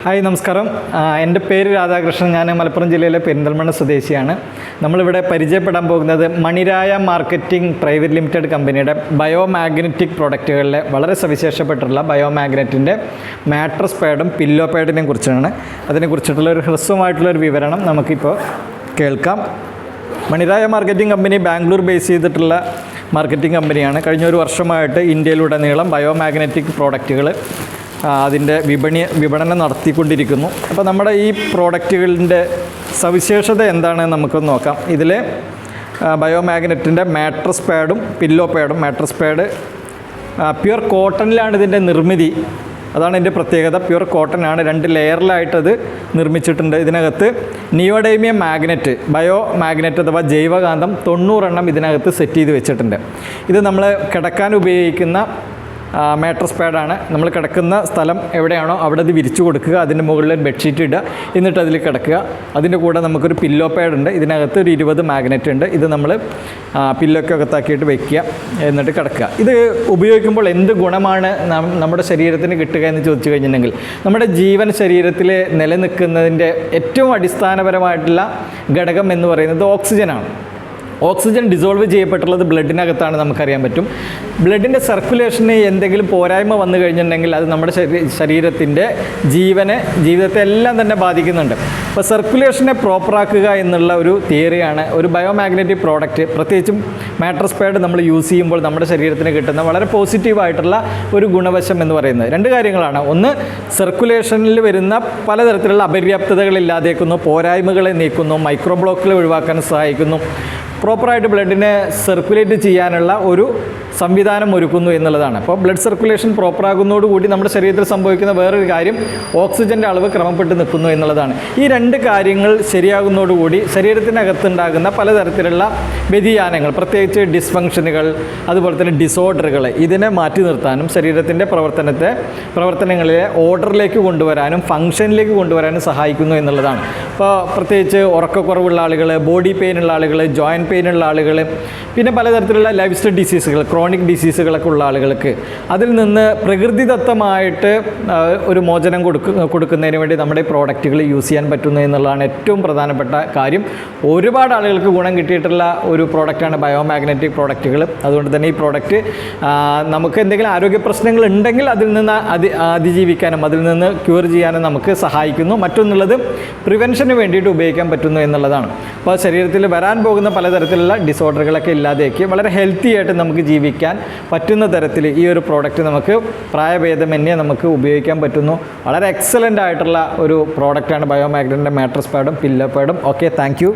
Hi നമസ്കാരം. എൻ്റെ പേര് രാധാകൃഷ്ണൻ. ഞാൻ മലപ്പുറം ജില്ലയിലെ പെരിന്തൽമണ്ണ സ്വദേശിയാണ്. നമ്മളിവിടെ പരിചയപ്പെടാൻ പോകുന്നത് മണിരായ മാർക്കറ്റിംഗ് പ്രൈവറ്റ് ലിമിറ്റഡ് കമ്പനിയുടെ ബയോമാഗ്നറ്റിക് പ്രോഡക്റ്റുകളിലെ വളരെ സവിശേഷപ്പെട്ടുള്ള ബയോമാഗ്നറ്റിൻ്റെ മാട്രസ് പാഡും പില്ലോ പാഡിനെ കുറിച്ചാണ്. അതിനെക്കുറിച്ചിട്ടുള്ള ഒരു ഹ്രസ്വമായിട്ടുള്ളൊരു വിവരണം നമുക്കിപ്പോൾ കേൾക്കാം. മണിരായ മാർക്കറ്റിംഗ് കമ്പനി ബാംഗ്ലൂർ ബേസ് ചെയ്തിട്ടുള്ള മാർക്കറ്റിംഗ് കമ്പനിയാണ്. കഴിഞ്ഞ ഒരു വർഷമായിട്ട് ഇന്ത്യയിലുടനീളം ബയോമാഗ്നറ്റിക് പ്രോഡക്റ്റുകൾ അതിൻ്റെ വിപണനം നടത്തിക്കൊണ്ടിരിക്കുന്നു. അപ്പോൾ നമ്മുടെ ഈ പ്രോഡക്റ്റുകളുടെ സവിശേഷത എന്താണെന്ന് നമുക്കൊന്ന് നോക്കാം. ഇതിൽ ബയോമാഗ്നറ്റിൻ്റെ മാട്രസ് പാഡും പില്ലോ പാഡും, മാട്രസ് പാഡ് പ്യുർ കോട്ടണിലാണ് ഇതിൻ്റെ നിർമ്മിതി. അതാണ് ഇതിൻ്റെ പ്രത്യേകത. പ്യുർ കോട്ടൺ ആണ്. 2 ലെയറിലായിട്ടത് നിർമ്മിച്ചിട്ടുണ്ട്. ഇതിനകത്ത് നിയോഡൈമിയം മാഗ്നറ്റ്, ബയോ മാഗ്നറ്റ് അഥവാ ജൈവകാന്തം 90 എണ്ണം ഇതിനകത്ത് സെറ്റ് ചെയ്ത് വെച്ചിട്ടുണ്ട്. ഇത് നമ്മൾ കിടക്കാൻ ഉപയോഗിക്കുന്ന മാട്രസ് പാഡാണ്. നമ്മൾ കിടക്കുന്ന സ്ഥലം എവിടെയാണോ അവിടെ അത് വിരിച്ചു കൊടുക്കുക, അതിൻ്റെ മുകളിൽ ബെഡ്ഷീറ്റ് ഇടുക, എന്നിട്ട് അതിൽ കിടക്കുക. അതിൻ്റെ കൂടെ നമുക്കൊരു പില്ലോ പാഡ് ഉണ്ട്. ഇതിനകത്ത് ഒരു 20 മാഗ്നറ്റ് ഉണ്ട്. ഇത് നമ്മൾ പില്ലോക്ക് അകത്താക്കിയിട്ട് വയ്ക്കുക, എന്നിട്ട് കിടക്കുക. ഇത് ഉപയോഗിക്കുമ്പോൾ എന്ത് ഗുണമാണ് നമ്മുടെ ശരീരത്തിന് കിട്ടുക എന്ന് ചോദിച്ചു കഴിഞ്ഞിട്ടുണ്ടെങ്കിൽ, നമ്മുടെ ജീവൻ ശരീരത്തിൽ നിലനിൽക്കുന്നതിൻ്റെ ഏറ്റവും അടിസ്ഥാനപരമായിട്ടുള്ള ഘടകം എന്ന് പറയുന്നത് ഓക്സിജനാണ്. ഓക്സിജൻ ഡിസോൾവ് ചെയ്യപ്പെട്ടുള്ളത് ബ്ലഡിനകത്താണ്, നമുക്കറിയാൻ പറ്റും. ബ്ലഡിൻ്റെ സർക്കുലേഷന് എന്തെങ്കിലും പോരായ്മ വന്നു കഴിഞ്ഞിട്ടുണ്ടെങ്കിൽ അത് നമ്മുടെ ശരീരത്തിൻ്റെ ജീവിതത്തെ എല്ലാം തന്നെ ബാധിക്കുന്നുണ്ട്. അപ്പോൾ സർക്കുലേഷനെ പ്രോപ്പറാക്കുക എന്നുള്ള ഒരു തിയറിയാണ് ഒരു ബയോമാഗ്നറ്റിക് പ്രോഡക്റ്റ്, പ്രത്യേകിച്ചും മാട്രസ് പാഡ് നമ്മൾ യൂസ് ചെയ്യുമ്പോൾ നമ്മുടെ ശരീരത്തിന് കിട്ടുന്ന വളരെ പോസിറ്റീവായിട്ടുള്ള ഒരു ഗുണവശം എന്ന് പറയുന്നത് 2 കാര്യങ്ങളാണ്. ഒന്ന്, സർക്കുലേഷനിൽ വരുന്ന പലതരത്തിലുള്ള അപര്യാപ്തതകൾ ഇല്ലാതേക്കുന്നു, പോരായ്മകളെ നീക്കുന്നു, മൈക്രോ ബ്ലോക്കുകൾ ഒഴിവാക്കാൻ സഹായിക്കുന്നു, പ്രോപ്പറായിട്ട് ബ്ലഡിനെ സർക്കുലേറ്റ് ചെയ്യാനുള്ള ഒരു സംവിധാനം ഒരുക്കുന്നു എന്നുള്ളതാണ്. അപ്പോൾ ബ്ലഡ് സർക്കുലേഷൻ പ്രോപ്പറാകുന്നതോടുകൂടി നമ്മുടെ ശരീരത്തിൽ സംഭവിക്കുന്ന വേറൊരു കാര്യം ഓക്സിജൻ്റെ അളവ് ക്രമപ്പെട്ട് നിൽക്കുന്നു എന്നുള്ളതാണ്. ഈ 2 കാര്യങ്ങൾ ശരിയാകുന്നതോടുകൂടി ശരീരത്തിനകത്തുണ്ടാകുന്ന പലതരത്തിലുള്ള വ്യതിയാനങ്ങൾ, പ്രത്യേകിച്ച് ഡിസ്ഫങ്ഷനുകൾ, അതുപോലെ തന്നെ ഡിസോർഡറുകൾ, ഇതിനെ മാറ്റി നിർത്താനും ശരീരത്തിൻ്റെ പ്രവർത്തനങ്ങളിലെ ഓർഡറിലേക്ക് കൊണ്ടുവരാനും ഫങ്ഷനിലേക്ക് കൊണ്ടുവരാനും സഹായിക്കുന്നു എന്നുള്ളതാണ്. ഇപ്പോൾ പ്രത്യേകിച്ച് ഉറക്കക്കുറവുള്ള ആളുകൾ, ബോഡി പെയിനുള്ള ആളുകൾ, ജോയിൻറ്റ് പെയിനുള്ള ആളുകൾ, പിന്നെ പലതരത്തിലുള്ള ലൈഫ് സ്റ്റൈൽ ഡിസീസുകൾ, ക്രോണിക് ഡിസീസുകളൊക്കെ ഉള്ള ആളുകൾക്ക് അതിൽ നിന്ന് പ്രകൃതിദത്തമായിട്ട് ഒരു മോചനം കൊടുക്കുന്നതിന് വേണ്ടി നമ്മുടെ പ്രോഡക്റ്റുകൾ യൂസ് ചെയ്യാൻ പറ്റുന്നു എന്നുള്ളതാണ് ഏറ്റവും പ്രധാനപ്പെട്ട കാര്യം. ഒരുപാട് ആളുകൾക്ക് ഗുണം കിട്ടിയിട്ടുള്ള ഒരു പ്രോഡക്റ്റാണ് ബയോമാഗ്നറ്റിക് പ്രോഡക്റ്റുകൾ. അതുകൊണ്ട് തന്നെ ഈ പ്രോഡക്റ്റ് നമുക്ക് എന്തെങ്കിലും ആരോഗ്യ പ്രശ്നങ്ങൾ ഉണ്ടെങ്കിൽ അതിൽ നിന്ന് അതിജീവിക്കാനും അതിൽ നിന്ന് ക്യൂർ ചെയ്യാനും നമുക്ക് സഹായിക്കുന്നു. മറ്റൊന്നുള്ളത് പ്രിവെൻഷന് വേണ്ടിയിട്ട് ഉപയോഗിക്കാൻ പറ്റുന്നു എന്നുള്ളതാണ്. അപ്പോൾ ശരീരത്തിൽ വരാൻ പോകുന്ന പലതരത്തിലുള്ള ഡിസോർഡറുകളൊക്കെ ഇല്ലാതെയൊക്കെ വളരെ ഹെൽത്തി ആയിട്ട് നമുക്ക് ജീവിക്കാൻ പറ്റുന്ന തരത്തിൽ ഈ ഒരു പ്രോഡക്റ്റ് നമുക്ക് പ്രായഭേദമന്യേ നമുക്ക് ഉപയോഗിക്കാൻ പറ്റുന്നു. വളരെ എക്സലൻ്റ് ആയിട്ടുള്ള ഒരു പ്രോഡക്റ്റാണ് ബയോമാഗ്നറ്റിൻ്റെ മാട്രസ് പാഡും പില്ലോ പാഡും. Okay, thank U.